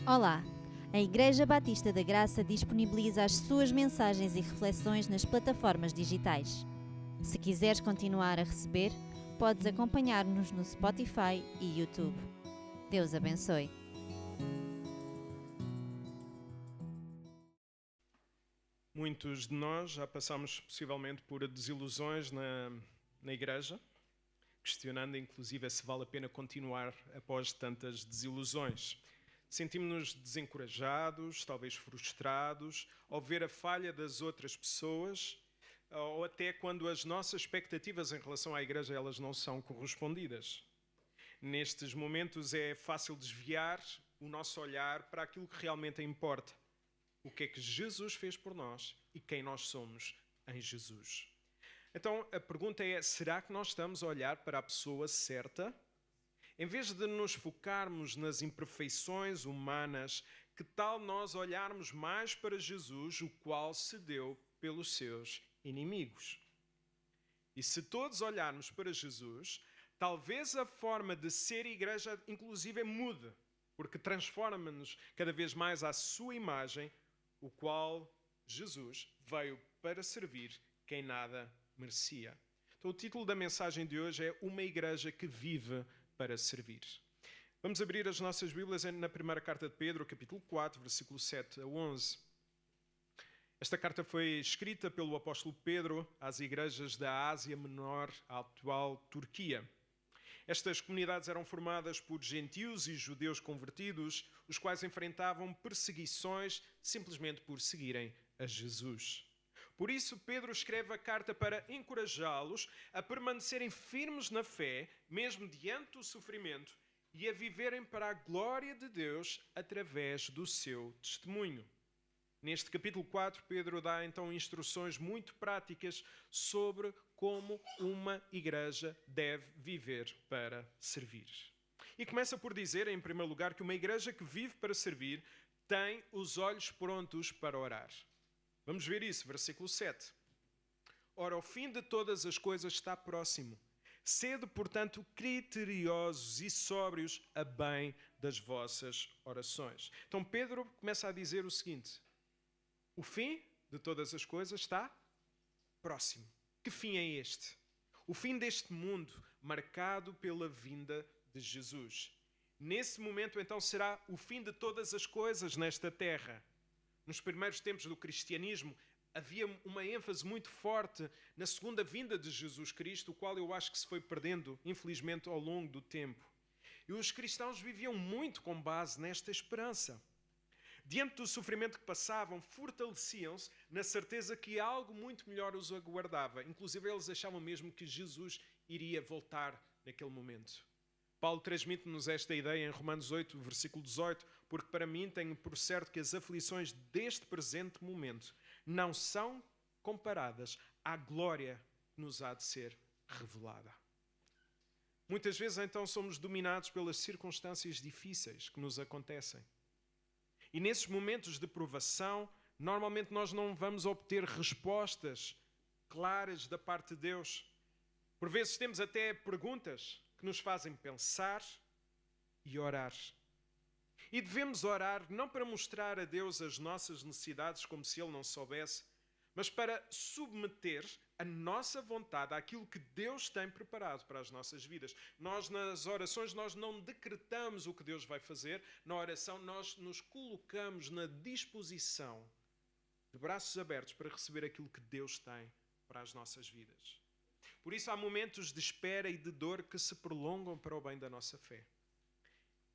Olá! A Igreja Batista da Graça disponibiliza as suas mensagens e reflexões nas plataformas digitais. Se quiseres continuar a receber, podes acompanhar-nos no Spotify e YouTube. Deus abençoe. Muitos de nós já passamos possivelmente por desilusões na igreja, questionando inclusive se vale a pena continuar após tantas desilusões. Sentimos-nos desencorajados, talvez frustrados, ao ver a falha das outras pessoas, ou até quando as nossas expectativas em relação à igreja elas não são correspondidas. Nestes momentos é fácil desviar o nosso olhar para aquilo que realmente importa. O que é que Jesus fez por nós e quem nós somos em Jesus. Então a pergunta é, será que nós estamos a olhar para a pessoa certa? Em vez de nos focarmos nas imperfeições humanas, que tal nós olharmos mais para Jesus, o qual se deu pelos seus inimigos? E se todos olharmos para Jesus, talvez a forma de ser igreja inclusive mude, porque transforma-nos cada vez mais à sua imagem, o qual Jesus veio para servir quem nada merecia. Então o título da mensagem de hoje é Uma Igreja que Vive para Servir. Vamos abrir as nossas Bíblias na primeira carta de Pedro, capítulo 4, versículo 7 a 11. Esta carta foi escrita pelo apóstolo Pedro às igrejas da Ásia Menor, a atual Turquia. Estas comunidades eram formadas por gentios e judeus convertidos, os quais enfrentavam perseguições simplesmente por seguirem a Jesus. Por isso, Pedro escreve a carta para encorajá-los a permanecerem firmes na fé, mesmo diante do sofrimento, e a viverem para a glória de Deus através do seu testemunho. Neste capítulo 4, Pedro dá então instruções muito práticas sobre como uma igreja deve viver para servir. E começa por dizer, em primeiro lugar, que uma igreja que vive para servir tem os olhos prontos para orar. Vamos ver isso, versículo 7. Ora, o fim de todas as coisas está próximo. Sede, portanto, criteriosos e sóbrios a bem das vossas orações. Então Pedro começa a dizer o seguinte: o fim de todas as coisas está próximo. Que fim é este? O fim deste mundo marcado pela vinda de Jesus. Nesse momento, então, será o fim de todas as coisas nesta terra. Nos primeiros tempos do cristianismo, havia uma ênfase muito forte na segunda vinda de Jesus Cristo, o qual eu acho que se foi perdendo, infelizmente, ao longo do tempo. E os cristãos viviam muito com base nesta esperança. Diante do sofrimento que passavam, fortaleciam-se na certeza que algo muito melhor os aguardava. Inclusive, eles achavam mesmo que Jesus iria voltar naquele momento. Paulo transmite-nos esta ideia em Romanos 8, versículo 18, porque para mim tenho por certo que as aflições deste presente momento não são comparadas à glória que nos há de ser revelada. Muitas vezes, então, somos dominados pelas circunstâncias difíceis que nos acontecem. E nesses momentos de provação, normalmente nós não vamos obter respostas claras da parte de Deus. Por vezes temos até perguntas que nos fazem pensar e orar. E devemos orar não para mostrar a Deus as nossas necessidades como se Ele não soubesse, mas para submeter a nossa vontade àquilo que Deus tem preparado para as nossas vidas. Nós, nas orações, nós não decretamos o que Deus vai fazer. Na oração, nós nos colocamos na disposição, de braços abertos, para receber aquilo que Deus tem para as nossas vidas. Por isso, há momentos de espera e de dor que se prolongam para o bem da nossa fé.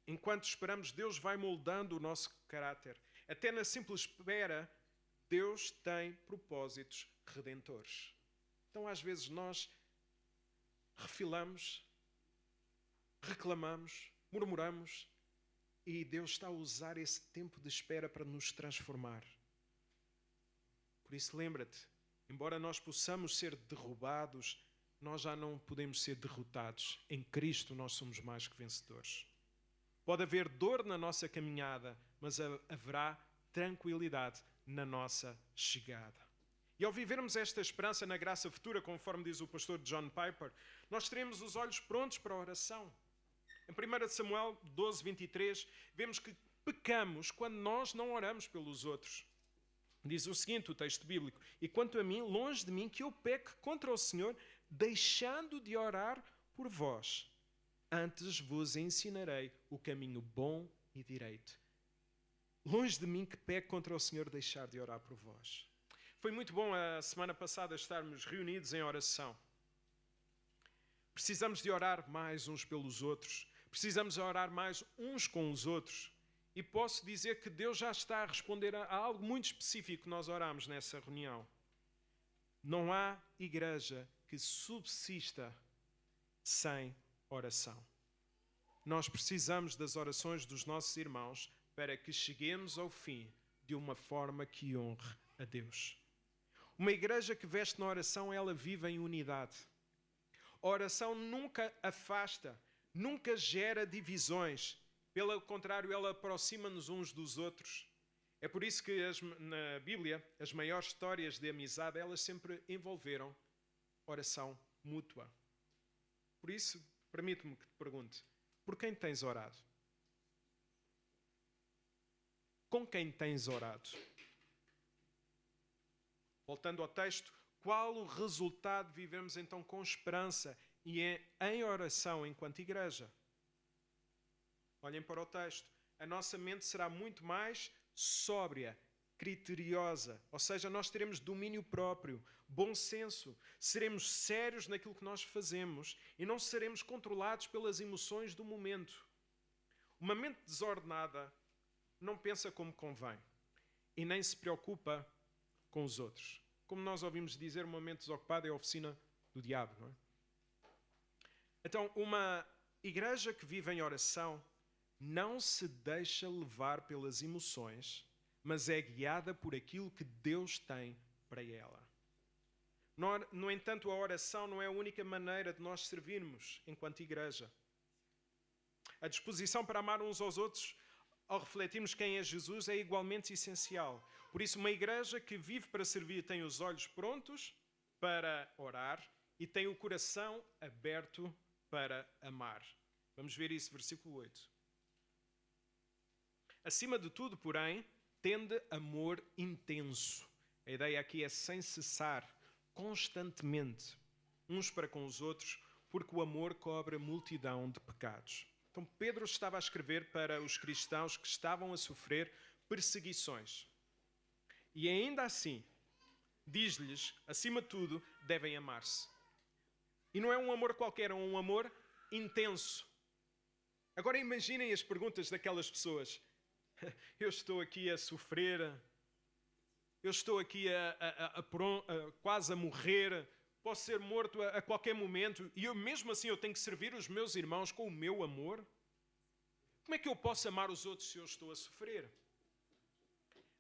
Enquanto esperamos, Deus vai moldando o nosso caráter. Até na simples espera, Deus tem propósitos redentores. Então, às vezes, nós refilamos, reclamamos, murmuramos, e Deus está a usar esse tempo de espera para nos transformar. Por isso, lembra-te, embora nós possamos ser derrubados, nós já não podemos ser derrotados. Em Cristo nós somos mais que vencedores. Pode haver dor na nossa caminhada, mas haverá tranquilidade na nossa chegada. E ao vivermos esta esperança na graça futura, conforme diz o pastor John Piper, nós teremos os olhos prontos para a oração. Em 1 Samuel 12, 23, vemos que pecamos quando nós não oramos pelos outros. Diz o seguinte, o texto bíblico: e quanto a mim, longe de mim que eu peque contra o Senhor, deixando de orar por vós. Antes vos ensinarei o caminho bom e direito. Longe de mim que peque contra o Senhor, deixar de orar por vós. Foi muito bom a semana passada estarmos reunidos em oração. Precisamos de orar mais uns pelos outros. Precisamos orar mais uns com os outros. E posso dizer que Deus já está a responder a algo muito específico que nós oramos nessa reunião. Não há igreja que subsista sem oração. Nós precisamos das orações dos nossos irmãos para que cheguemos ao fim de uma forma que honre a Deus. Uma igreja que veste na oração, ela vive em unidade. A oração nunca afasta, nunca gera divisões. Pelo contrário, ela aproxima-nos uns dos outros. É por isso que na Bíblia, as maiores histórias de amizade, elas sempre envolveram oração mútua. Por isso, permite-me que te pergunte, por quem tens orado? Com quem tens orado? Voltando ao texto, qual o resultado de vivermos então com esperança e em oração enquanto igreja? Olhem para o texto. A nossa mente será muito mais sóbria, criteriosa, ou seja, nós teremos domínio próprio, bom senso, seremos sérios naquilo que nós fazemos e não seremos controlados pelas emoções do momento. Uma mente desordenada não pensa como convém e nem se preocupa com os outros. Como nós ouvimos dizer, uma mente desocupada é a oficina do diabo, não é? Então, uma igreja que vive em oração não se deixa levar pelas emoções, mas é guiada por aquilo que Deus tem para ela. No entanto, a oração não é a única maneira de nós servirmos enquanto igreja. A disposição para amar uns aos outros, ao refletirmos quem é Jesus, é igualmente essencial. Por isso, uma igreja que vive para servir tem os olhos prontos para orar e tem o coração aberto para amar. Vamos ver isso, versículo 8. Acima de tudo, porém, tende amor intenso. A ideia aqui é sem cessar, constantemente, uns para com os outros, porque o amor cobre a multidão de pecados. Então Pedro estava a escrever para os cristãos que estavam a sofrer perseguições. E ainda assim, diz-lhes, acima de tudo, devem amar-se. E não é um amor qualquer, é um amor intenso. Agora imaginem as perguntas daquelas pessoas. Eu estou aqui a sofrer, eu estou aqui quase a morrer, posso ser morto a qualquer momento e mesmo assim eu tenho que servir os meus irmãos com o meu amor? Como é que eu posso amar os outros se eu estou a sofrer?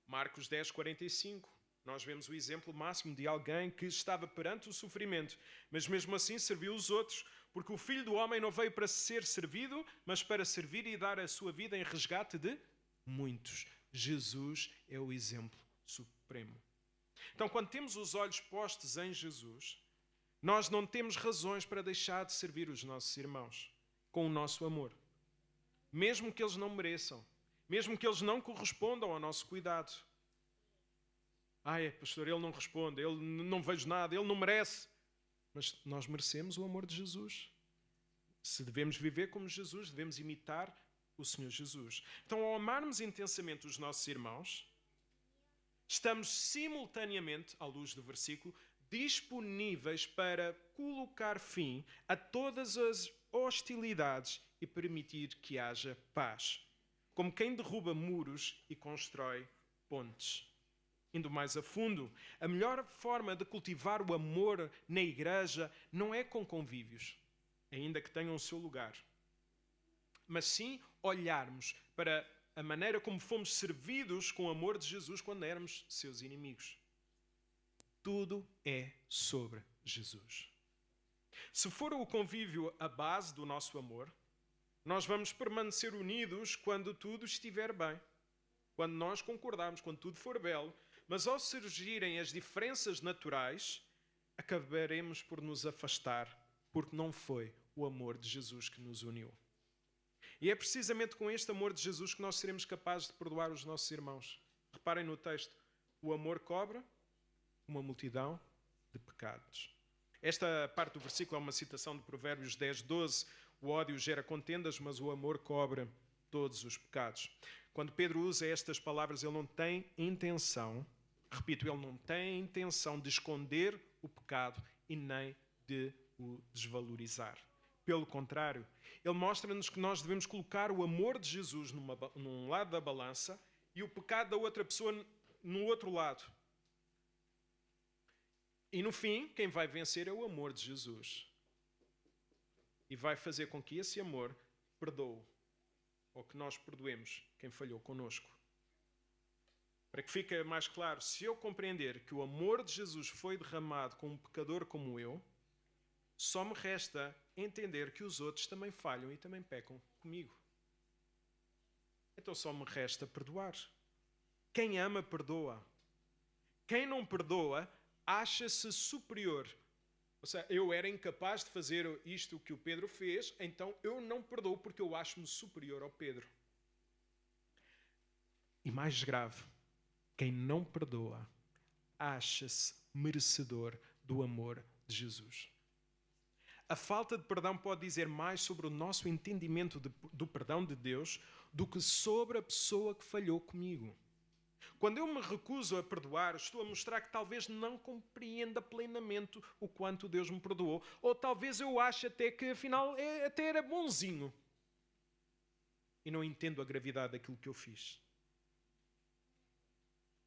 Marcos 10, 45. Nós vemos o exemplo máximo de alguém que estava perante o sofrimento, mas mesmo assim serviu os outros, porque o Filho do Homem não veio para ser servido, mas para servir e dar a sua vida em resgate de muitos. Jesus é o exemplo supremo. Então, quando temos os olhos postos em Jesus, nós não temos razões para deixar de servir os nossos irmãos com o nosso amor. Mesmo que eles não mereçam, mesmo que eles não correspondam ao nosso cuidado. Pastor, ele não responde, ele não vejo nada, ele não merece. Mas nós merecemos o amor de Jesus. Se devemos viver como Jesus, devemos imitar o Senhor Jesus. Então, ao amarmos intensamente os nossos irmãos, estamos simultaneamente, à luz do versículo, disponíveis para colocar fim a todas as hostilidades e permitir que haja paz. Como quem derruba muros e constrói pontes. Indo mais a fundo, a melhor forma de cultivar o amor na igreja não é com convívios, ainda que tenham o seu lugar, mas sim olharmos para a maneira como fomos servidos com o amor de Jesus quando éramos seus inimigos. Tudo é sobre Jesus. Se for o convívio a base do nosso amor, nós vamos permanecer unidos quando tudo estiver bem, quando nós concordarmos, quando tudo for belo, mas ao surgirem as diferenças naturais, acabaremos por nos afastar, porque não foi o amor de Jesus que nos uniu. E é precisamente com este amor de Jesus que nós seremos capazes de perdoar os nossos irmãos. Reparem no texto, o amor cobre uma multidão de pecados. Esta parte do versículo é uma citação de Provérbios 10, 12. O ódio gera contendas, mas o amor cobre todos os pecados. Quando Pedro usa estas palavras, ele não tem intenção, repito, ele não tem a intenção de esconder o pecado e nem de o desvalorizar. Pelo contrário, ele mostra-nos que nós devemos colocar o amor de Jesus num lado da balança e o pecado da outra pessoa no outro lado. E no fim, quem vai vencer é o amor de Jesus. E vai fazer com que esse amor perdoe, ou que nós perdoemos quem falhou connosco. Para que fique mais claro, se eu compreender que o amor de Jesus foi derramado com um pecador como eu, só me resta entender que os outros também falham e também pecam comigo. Então só me resta perdoar. Quem ama, perdoa. Quem não perdoa, acha-se superior. Ou seja, eu era incapaz de fazer isto que o Pedro fez, então eu não perdoo porque eu acho-me superior ao Pedro. E mais grave, quem não perdoa, acha-se merecedor do amor de Jesus. A falta de perdão pode dizer mais sobre o nosso entendimento do perdão de Deus do que sobre a pessoa que falhou comigo. Quando eu me recuso a perdoar, estou a mostrar que talvez não compreenda plenamente o quanto Deus me perdoou. Ou talvez eu ache até que, afinal, até era bonzinho. E não entendo a gravidade daquilo que eu fiz.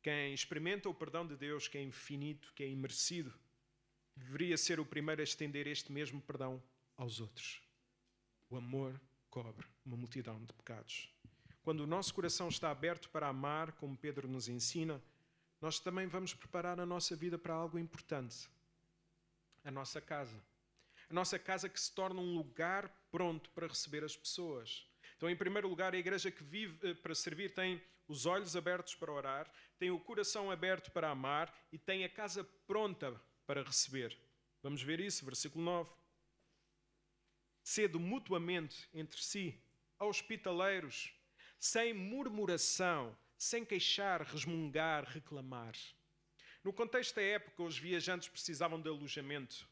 Quem experimenta o perdão de Deus, que é infinito, que é imerecido, deveria ser o primeiro a estender este mesmo perdão aos outros. O amor cobre uma multidão de pecados. Quando o nosso coração está aberto para amar, como Pedro nos ensina, nós também vamos preparar a nossa vida para algo importante. A nossa casa. A nossa casa que se torna um lugar pronto para receber as pessoas. Então, em primeiro lugar, a igreja que vive para servir tem os olhos abertos para orar, tem o coração aberto para amar e tem a casa pronta para receber. Vamos ver isso, versículo 9. Sede mutuamente entre si, hospitaleiros, sem murmuração, sem queixar, resmungar, reclamar. No contexto da época, os viajantes precisavam de alojamento.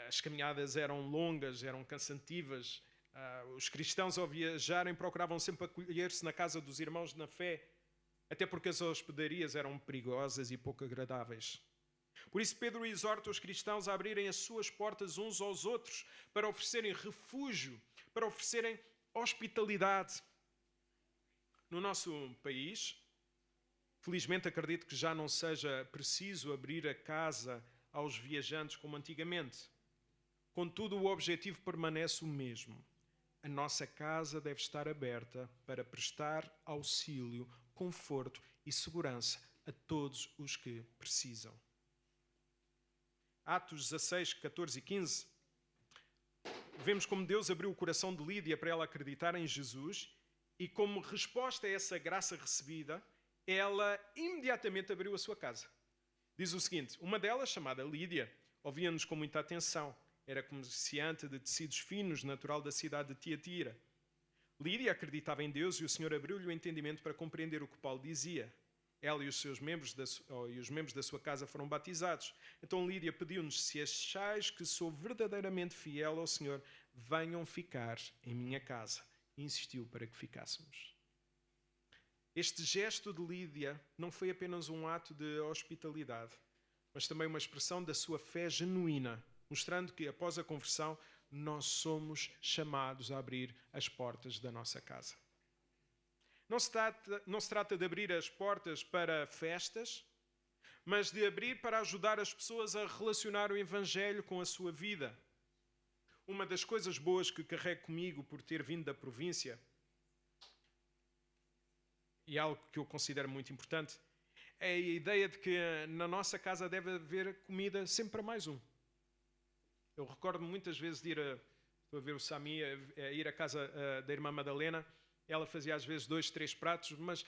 As caminhadas eram longas, eram cansativas. Os cristãos, ao viajarem, procuravam sempre acolher-se na casa dos irmãos na fé, até porque as hospedarias eram perigosas e pouco agradáveis. Por isso, Pedro exorta os cristãos a abrirem as suas portas uns aos outros para oferecerem refúgio, para oferecerem hospitalidade. No nosso país, felizmente acredito que já não seja preciso abrir a casa aos viajantes como antigamente. Contudo, o objetivo permanece o mesmo. A nossa casa deve estar aberta para prestar auxílio, conforto e segurança a todos os que precisam. Atos 16, 14 e 15. Vemos como Deus abriu o coração de Lídia para ela acreditar em Jesus e como resposta a essa graça recebida, ela imediatamente abriu a sua casa. Diz o seguinte, uma delas, chamada Lídia, ouvia-nos com muita atenção. Era comerciante de tecidos finos, natural da cidade de Tiatira. Lídia acreditava em Deus e o Senhor abriu-lhe o entendimento para compreender o que Paulo dizia. Ela e os membros da sua casa foram batizados. Então Lídia pediu-nos, se achais que sou verdadeiramente fiel ao Senhor, venham ficar em minha casa. E insistiu para que ficássemos. Este gesto de Lídia não foi apenas um ato de hospitalidade, mas também uma expressão da sua fé genuína, mostrando que, após a conversão, nós somos chamados a abrir as portas da nossa casa. Não se trata de abrir as portas para festas, mas de abrir para ajudar as pessoas a relacionar o Evangelho com a sua vida. Uma das coisas boas que carrego comigo por ter vindo da província, e algo que eu considero muito importante, é a ideia de que na nossa casa deve haver comida sempre para mais um. Eu recordo-me muitas vezes de estou a ver o Sami, a ir à casa da irmã Madalena. Ela fazia às vezes 2, 3 pratos, mas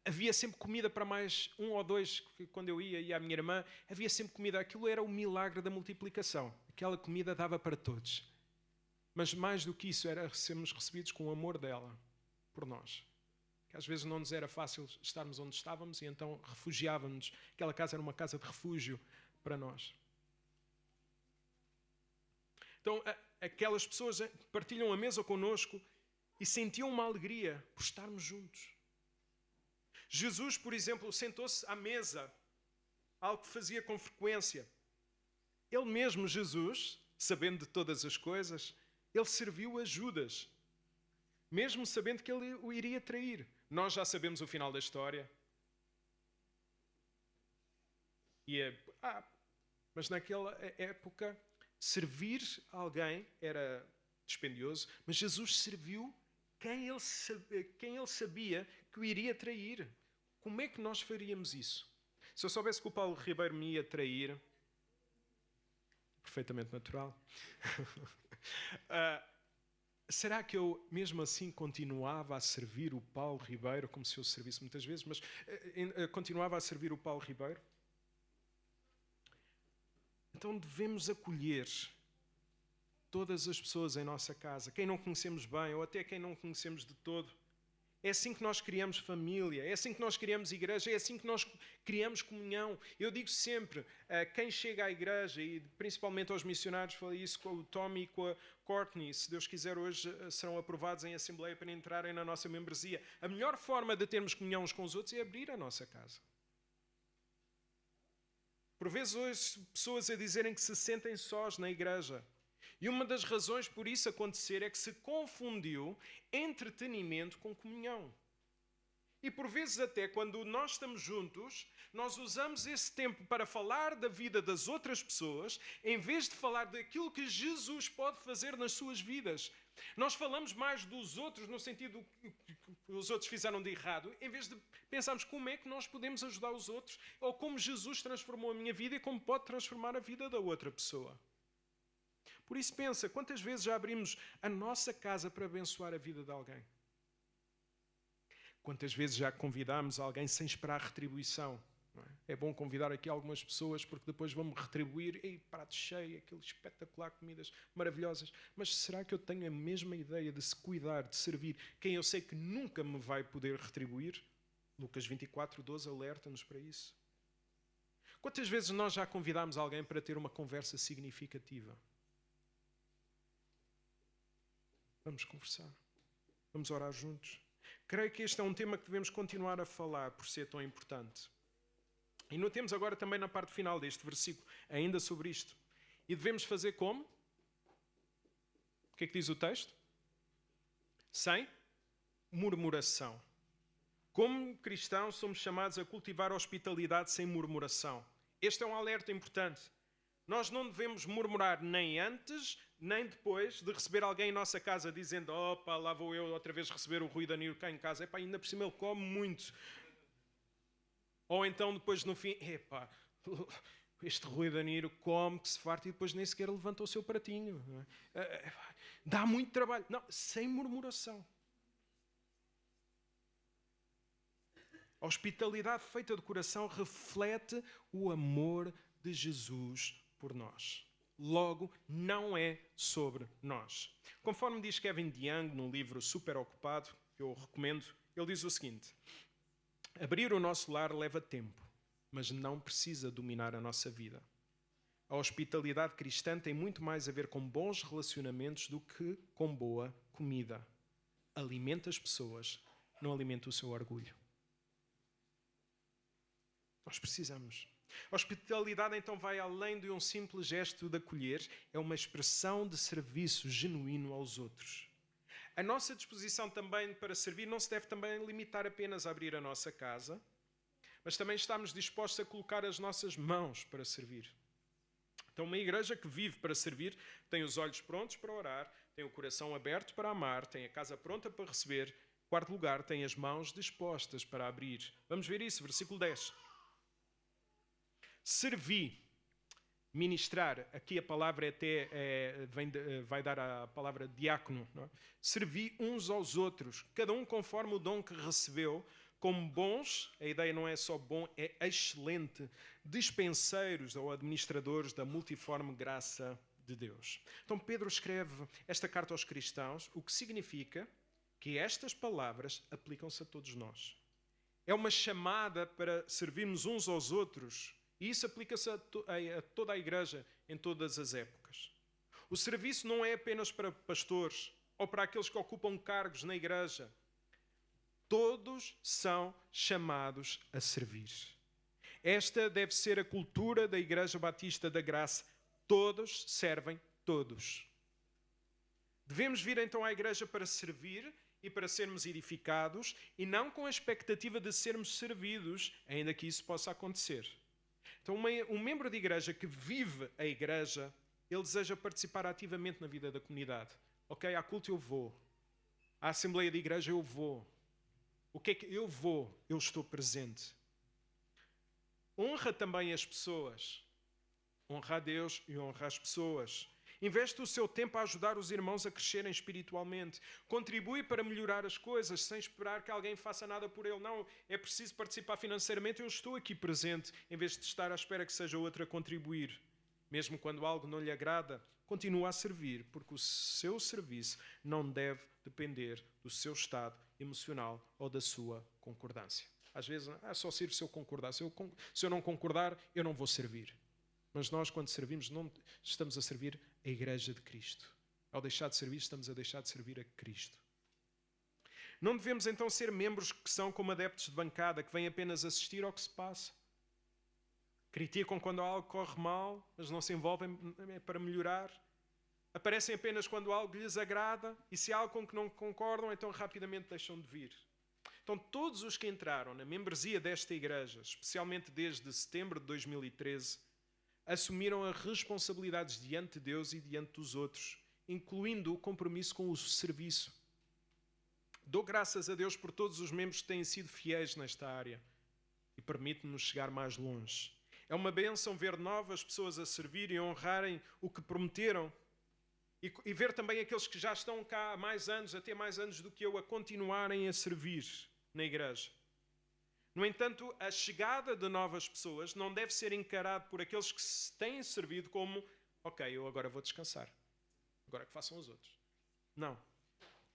havia sempre comida para mais um ou dois. Quando eu ia à minha irmã, havia sempre comida. Aquilo era o milagre da multiplicação. Aquela comida dava para todos. Mas mais do que isso, era sermos recebidos com o amor dela por nós. Que às vezes não nos era fácil estarmos onde estávamos e então refugiávamos. Aquela casa era uma casa de refúgio para nós. Então, aquelas pessoas partilham a mesa connosco e sentiam uma alegria por estarmos juntos. Jesus, por exemplo, sentou-se à mesa, algo que fazia com frequência. Ele mesmo, Jesus, sabendo de todas as coisas, ele serviu a Judas, mesmo sabendo que ele o iria trair. Nós já sabemos o final da história. Mas naquela época, servir alguém era dispendioso, mas Jesus serviu quem ele sabia que o iria trair. Como é que nós faríamos isso? Se eu soubesse que o Paulo Ribeiro me ia trair, perfeitamente natural, será que eu mesmo assim continuava a servir o Paulo Ribeiro, como se eu servisse muitas vezes, mas continuava a servir o Paulo Ribeiro? Então devemos acolher todas as pessoas em nossa casa, quem não conhecemos bem ou até quem não conhecemos de todo. É assim que nós criamos família, é assim que nós criamos igreja, é assim que nós criamos comunhão. Eu digo sempre, quem chega à igreja, e principalmente aos missionários, falei isso com o Tommy e com a Courtney, se Deus quiser hoje serão aprovados em assembleia para entrarem na nossa membresia. A melhor forma de termos comunhão uns com os outros é abrir a nossa casa. Por vezes ouço pessoas a dizerem que se sentem sós na igreja. E uma das razões por isso acontecer é que se confundiu entretenimento com comunhão. E por vezes até quando nós estamos juntos, nós usamos esse tempo para falar da vida das outras pessoas, em vez de falar daquilo que Jesus pode fazer nas suas vidas. Nós falamos mais dos outros no sentido que os outros fizeram de errado, em vez de pensarmos como é que nós podemos ajudar os outros, ou como Jesus transformou a minha vida e como pode transformar a vida da outra pessoa. Por isso pensa, quantas vezes já abrimos a nossa casa para abençoar a vida de alguém? Quantas vezes já convidámos alguém sem esperar retribuição? Não é? É bom convidar aqui algumas pessoas porque depois vão-me retribuir. Ei, prato cheio, aquele espetacular, comidas maravilhosas. Mas será que eu tenho a mesma ideia de se cuidar, de servir quem eu sei que nunca me vai poder retribuir? Lucas 24:12 alerta-nos para isso. Quantas vezes nós já convidámos alguém para ter uma conversa significativa? Vamos conversar. Vamos orar juntos. Creio que este é um tema que devemos continuar a falar por ser tão importante. E notemos agora também na parte final deste versículo, ainda sobre isto. E devemos fazer como? O que é que diz o texto? Sem murmuração. Como cristãos somos chamados a cultivar a hospitalidade sem murmuração. Este é um alerta importante. Nós não devemos murmurar nem antes, nem depois de receber alguém em nossa casa dizendo opa, lá vou eu outra vez receber o Rui Danilo cá em casa. Epá, ainda por cima ele come muito. Ou então depois no fim, epá, este Rui Danilo come que se farta e depois nem sequer levanta o seu pratinho. Dá muito trabalho. Não, sem murmuração. A hospitalidade feita de coração reflete o amor de Jesus por nós. Logo, não é sobre nós. Conforme diz Kevin DeYoung no livro Super Ocupado, que eu recomendo, ele diz o seguinte: abrir o nosso lar leva tempo, mas não precisa dominar a nossa vida. A hospitalidade cristã tem muito mais a ver com bons relacionamentos do que com boa comida. Alimenta as pessoas, não alimenta o seu orgulho. Nós precisamos. A hospitalidade então vai além de um simples gesto de acolher, é uma expressão de serviço genuíno aos outros. A nossa disposição também para servir não se deve também limitar apenas a abrir a nossa casa, mas também estamos dispostos a colocar as nossas mãos para servir. Então uma igreja que vive para servir tem os olhos prontos para orar, tem o coração aberto para amar, tem a casa pronta para receber. Em quarto lugar, tem as mãos dispostas para abrir. Vamos ver isso, versículo 10. Servi, ministrar, aqui a palavra vai dar a palavra diácono. Não é? Servi uns aos outros, cada um conforme o dom que recebeu, como bons, a ideia não é só bom, é excelente, dispenseiros ou administradores da multiforme graça de Deus. Então Pedro escreve esta carta aos cristãos, o que significa que estas palavras aplicam-se a todos nós. É uma chamada para servirmos uns aos outros, e isso aplica-se a toda a igreja em todas as épocas. O serviço não é apenas para pastores ou para aqueles que ocupam cargos na igreja. Todos são chamados a servir. Esta deve ser a cultura da Igreja Batista da Graça. Todos servem todos. Devemos vir então à igreja para servir e para sermos edificados e não com a expectativa de sermos servidos, ainda que isso possa acontecer. Então, um membro de igreja que vive a igreja, ele deseja participar ativamente na vida da comunidade. Ok, à culto eu vou. À assembleia de igreja eu vou. O que é que eu vou? Eu estou presente. Honra também as pessoas. Honra a Deus e honra as pessoas. Investe o seu tempo a ajudar os irmãos a crescerem espiritualmente. Contribui para melhorar as coisas sem esperar que alguém faça nada por ele. Não, é preciso participar financeiramente. Eu estou aqui presente em vez de estar à espera que seja outro a contribuir. Mesmo quando algo não lhe agrada, continua a servir, porque o seu serviço não deve depender do seu estado emocional ou da sua concordância. Às vezes, só sirvo se eu concordar. Se eu não concordar, eu não vou servir. Mas nós, quando servimos, não estamos a servir a Igreja de Cristo. Ao deixar de servir, estamos a deixar de servir a Cristo. Não devemos então ser membros que são como adeptos de bancada, que vêm apenas assistir ao que se passa. Criticam quando algo corre mal, mas não se envolvem para melhorar. Aparecem apenas quando algo lhes agrada e se há algo com que não concordam, então rapidamente deixam de vir. Então todos os que entraram na membresia desta igreja, especialmente desde setembro de 2013, assumiram as responsabilidades diante de Deus e diante dos outros, incluindo o compromisso com o serviço. Dou graças a Deus por todos os membros que têm sido fiéis nesta área e permite-nos chegar mais longe. É uma bênção ver novas pessoas a servir e honrarem o que prometeram e ver também aqueles que já estão cá há mais anos, até mais anos do que eu, a continuarem a servir na igreja. No entanto, a chegada de novas pessoas não deve ser encarado por aqueles que se têm servido como ok, eu agora vou descansar. Agora que façam os outros. Não.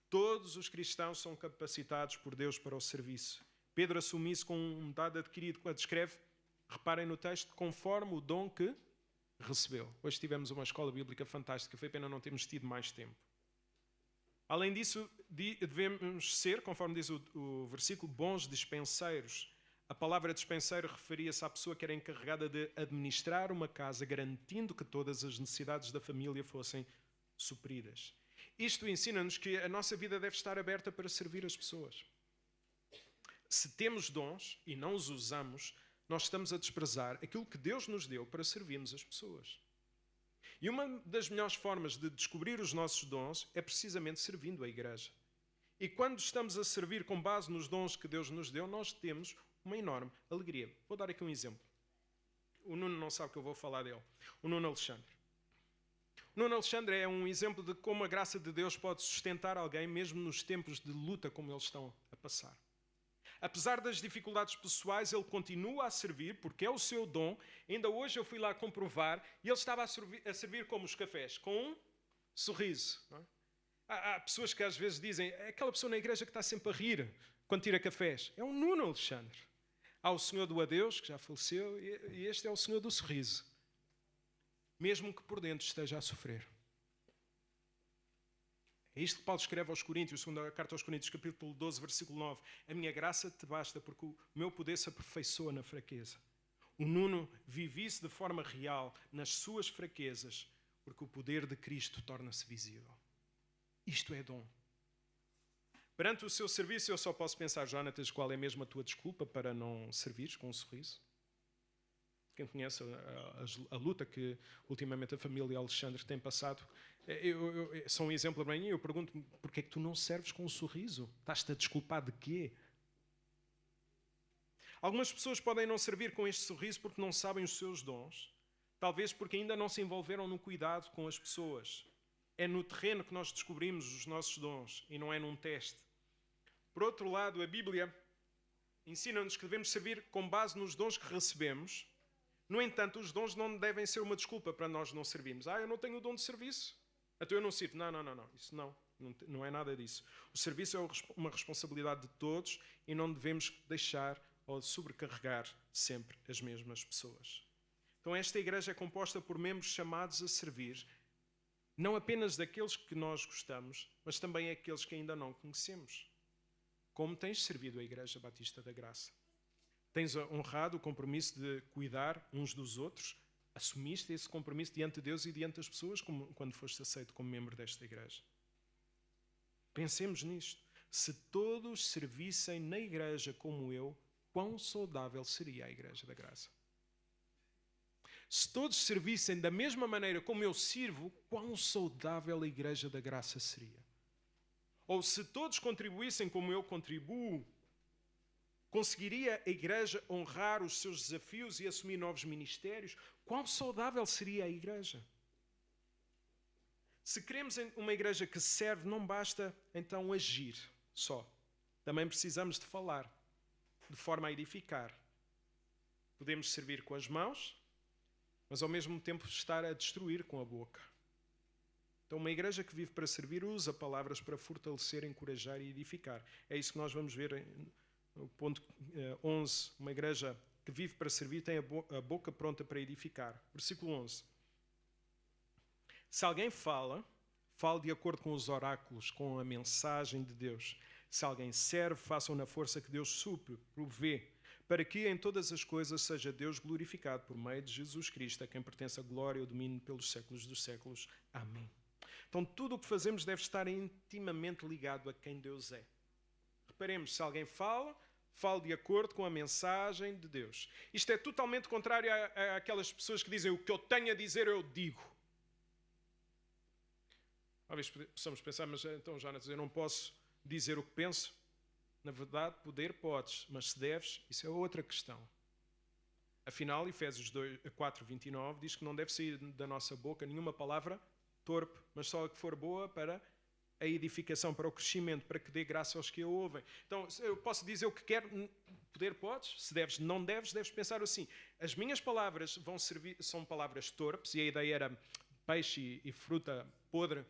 Todos os cristãos são capacitados por Deus para o serviço. Pedro assume isso com um dado adquirido quando escreve, reparem no texto, conforme o dom que recebeu. Hoje tivemos uma escola bíblica fantástica, foi pena não termos tido mais tempo. Além disso, devemos ser, conforme diz o versículo, bons dispenseiros. A palavra dispenseiro referia-se à pessoa que era encarregada de administrar uma casa, garantindo que todas as necessidades da família fossem supridas. Isto ensina-nos que a nossa vida deve estar aberta para servir as pessoas. Se temos dons e não os usamos, nós estamos a desprezar aquilo que Deus nos deu para servirmos as pessoas. E uma das melhores formas de descobrir os nossos dons é precisamente servindo a igreja. E quando estamos a servir com base nos dons que Deus nos deu, nós temos uma enorme alegria. Vou dar aqui um exemplo. O Nuno não sabe que eu vou falar dele. O Nuno Alexandre. O Nuno Alexandre é um exemplo de como a graça de Deus pode sustentar alguém mesmo nos tempos de luta como eles estão a passar. Apesar das dificuldades pessoais, ele continua a servir, porque é o seu dom. Ainda hoje eu fui lá comprovar e ele estava a servir como os cafés, com um sorriso. Não é? Há pessoas que às vezes dizem, é aquela pessoa na igreja que está sempre a rir quando tira cafés. É o Nuno Alexandre. Há o Senhor do adeus, que já faleceu, e este é o Senhor do sorriso. Mesmo que por dentro esteja a sofrer. É isto que Paulo escreve aos Coríntios, segunda carta aos Coríntios, capítulo 12, versículo 9. A minha graça te basta, porque o meu poder se aperfeiçoa na fraqueza. O Nuno vive isso de forma real, nas suas fraquezas, porque o poder de Cristo torna-se visível. Isto é dom. Perante o seu serviço, eu só posso pensar, Jonatas, qual é mesmo a tua desculpa para não servires com um sorriso? Quem conhece a luta que ultimamente a família Alexandre tem passado, são um exemplo para mim, eu pergunto, porquê é que tu não serves com um sorriso? Estás-te a desculpar de quê? Algumas pessoas podem não servir com este sorriso porque não sabem os seus dons, talvez porque ainda não se envolveram no cuidado com as pessoas. É no terreno que nós descobrimos os nossos dons e não é num teste. Por outro lado, a Bíblia ensina-nos que devemos servir com base nos dons que recebemos, No entanto, os dons não devem ser uma desculpa para nós não servirmos. Eu não tenho o dom de serviço, então eu não sirvo. Não. Isso não é nada disso. O serviço é uma responsabilidade de todos e não devemos deixar ou sobrecarregar sempre as mesmas pessoas. Então esta igreja é composta por membros chamados a servir, não apenas daqueles que nós gostamos, mas também aqueles que ainda não conhecemos. Como tens servido a Igreja Batista da Graça? Tens honrado o compromisso de cuidar uns dos outros? Assumiste esse compromisso diante de Deus e diante das pessoas quando foste aceito como membro desta igreja? Pensemos nisto. Se todos servissem na igreja como eu, quão saudável seria a Igreja da Graça? Se todos servissem da mesma maneira como eu sirvo, quão saudável a Igreja da Graça seria? Ou se todos contribuíssem como eu contribuo, conseguiria a Igreja honrar os seus desafios e assumir novos ministérios? Quão saudável seria a Igreja? Se queremos uma Igreja que serve, não basta então agir só. Também precisamos de falar, de forma a edificar. Podemos servir com as mãos, mas ao mesmo tempo estar a destruir com a boca. Então uma igreja que vive para servir usa palavras para fortalecer, encorajar e edificar. É isso que nós vamos ver no ponto 11. Uma igreja que vive para servir tem a boca pronta para edificar. Versículo 11. Se alguém fale de acordo com os oráculos, com a mensagem de Deus. Se alguém serve, façam na força que Deus supre, provê, para que em todas as coisas seja Deus glorificado por meio de Jesus Cristo, a quem pertence a glória e o domínio pelos séculos dos séculos. Amém. Então tudo o que fazemos deve estar intimamente ligado a quem Deus é. Reparemos, se alguém fale de acordo com a mensagem de Deus. Isto é totalmente contrário àquelas pessoas que dizem o que eu tenho a dizer eu digo. Talvez possamos pensar, mas então, Jonas, eu não posso dizer o que penso. Na verdade, poder podes, mas se deves, isso é outra questão. Afinal, Efésios 4:29 diz que não deve sair da nossa boca nenhuma palavra torpe, mas só a que for boa para a edificação, para o crescimento, para que dê graça aos que a ouvem. Então, eu posso dizer o que quero, poder podes, se deves, não deves pensar assim. As minhas palavras vão servir, são palavras torpes, e a ideia era peixe e fruta podre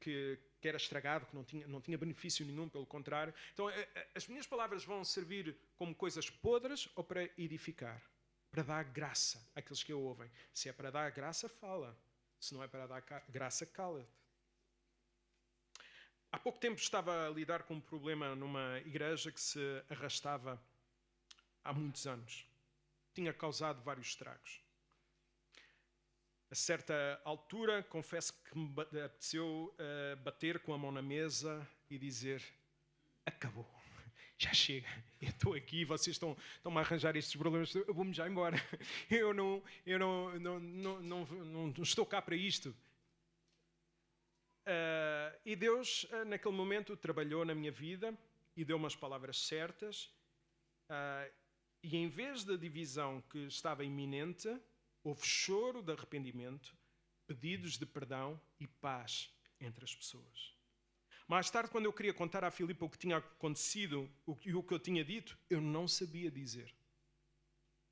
que era estragado, que não tinha benefício nenhum, pelo contrário. Então, as minhas palavras vão servir como coisas podres ou para edificar? Para dar graça àqueles que a ouvem. Se é para dar graça, fala. Se não é para dar graça, cala-te. Há pouco tempo estava a lidar com um problema numa igreja que se arrastava há muitos anos. Tinha causado vários estragos. A certa altura, confesso que me apeteceu bater com a mão na mesa e dizer: acabou, já chega, eu estou aqui, vocês estão-me a arranjar estes problemas, eu vou-me já embora, eu não estou cá para isto. E Deus, naquele momento, trabalhou na minha vida e deu-me as palavras certas, e em vez da divisão que estava iminente, houve choro de arrependimento, pedidos de perdão e paz entre as pessoas. Mais tarde, quando eu queria contar à Filipa o que tinha acontecido e o que eu tinha dito, eu não sabia dizer.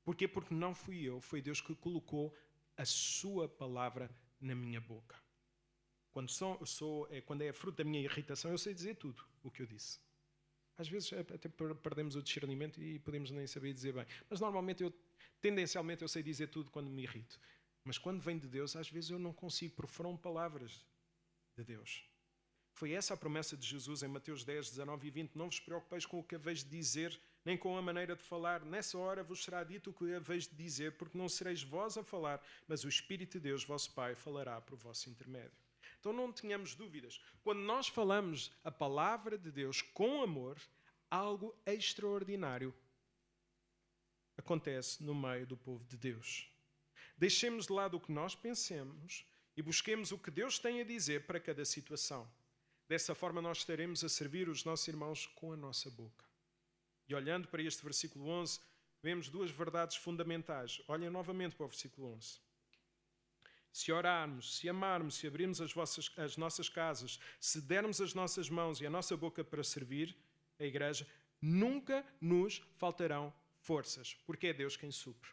Porquê? Porque não fui eu, foi Deus que colocou a sua palavra na minha boca. Quando é fruto da minha irritação, eu sei dizer tudo o que eu disse. Às vezes até perdemos o discernimento e podemos nem saber dizer bem. Mas normalmente, tendencialmente, eu sei dizer tudo quando me irrito. Mas quando vem de Deus, às vezes eu não consigo, porque foram palavras de Deus. Foi essa a promessa de Jesus em Mateus 10, 19 e 20. Não vos preocupeis com o que haveis de dizer, nem com a maneira de falar. Nessa hora vos será dito o que haveis de dizer, porque não sereis vós a falar, mas o Espírito de Deus, vosso Pai, falará por vosso intermédio. Então não tenhamos dúvidas. Quando nós falamos a palavra de Deus com amor, algo extraordinário acontece no meio do povo de Deus. Deixemos de lado o que nós pensemos e busquemos o que Deus tem a dizer para cada situação. Dessa forma nós estaremos a servir os nossos irmãos com a nossa boca. E olhando para este versículo 11, vemos duas verdades fundamentais. Olhem novamente para o versículo 11. Se orarmos, se amarmos, se abrirmos as nossas casas, se dermos as nossas mãos e a nossa boca para servir a igreja, nunca nos faltarão forças, porque é Deus quem supre.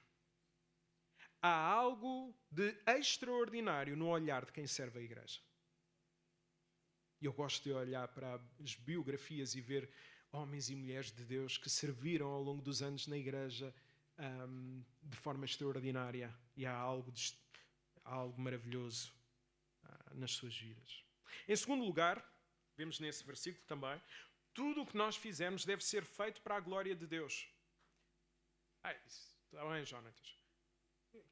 há algo de extraordinário no olhar de quem serve a igreja. E eu gosto de olhar para as biografias e ver homens e mulheres de Deus que serviram ao longo dos anos na igreja de forma extraordinária. E há algo maravilhoso nas suas vidas. Em segundo lugar, vemos nesse versículo também, tudo o que nós fizermos deve ser feito para a glória de Deus. Está bem, Jonatas.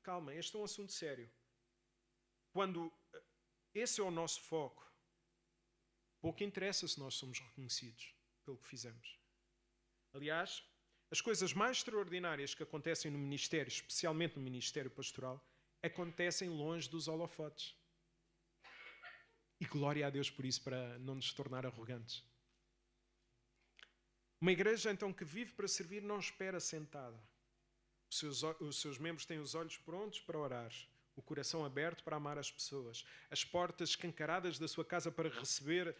Calma, este é um assunto sério. Quando esse é o nosso foco, pouco interessa se nós somos reconhecidos pelo que fizemos. Aliás, as coisas mais extraordinárias que acontecem no ministério, especialmente no ministério pastoral, acontecem longe dos holofotes. E glória a Deus por isso, para não nos tornar arrogantes. Uma igreja, então, que vive para servir, não espera sentada. Os seus membros têm os olhos prontos para orar, o coração aberto para amar as pessoas, as portas escancaradas da sua casa para receber,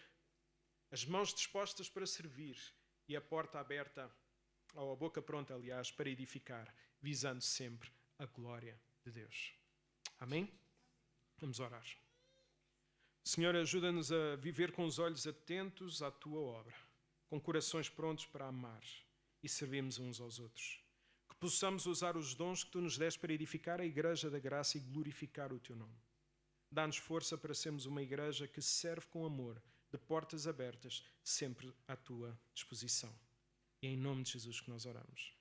as mãos dispostas para servir e a porta aberta, ou a boca pronta, aliás, para edificar, visando sempre a glória de Deus. Amém? Vamos orar. Senhor, ajuda-nos a viver com os olhos atentos à Tua obra, com corações prontos para amar e servirmos uns aos outros. Que possamos usar os dons que Tu nos deste para edificar a Igreja da Graça e glorificar o Teu nome. Dá-nos força para sermos uma igreja que serve com amor, de portas abertas, sempre à Tua disposição. E é em nome de Jesus que nós oramos.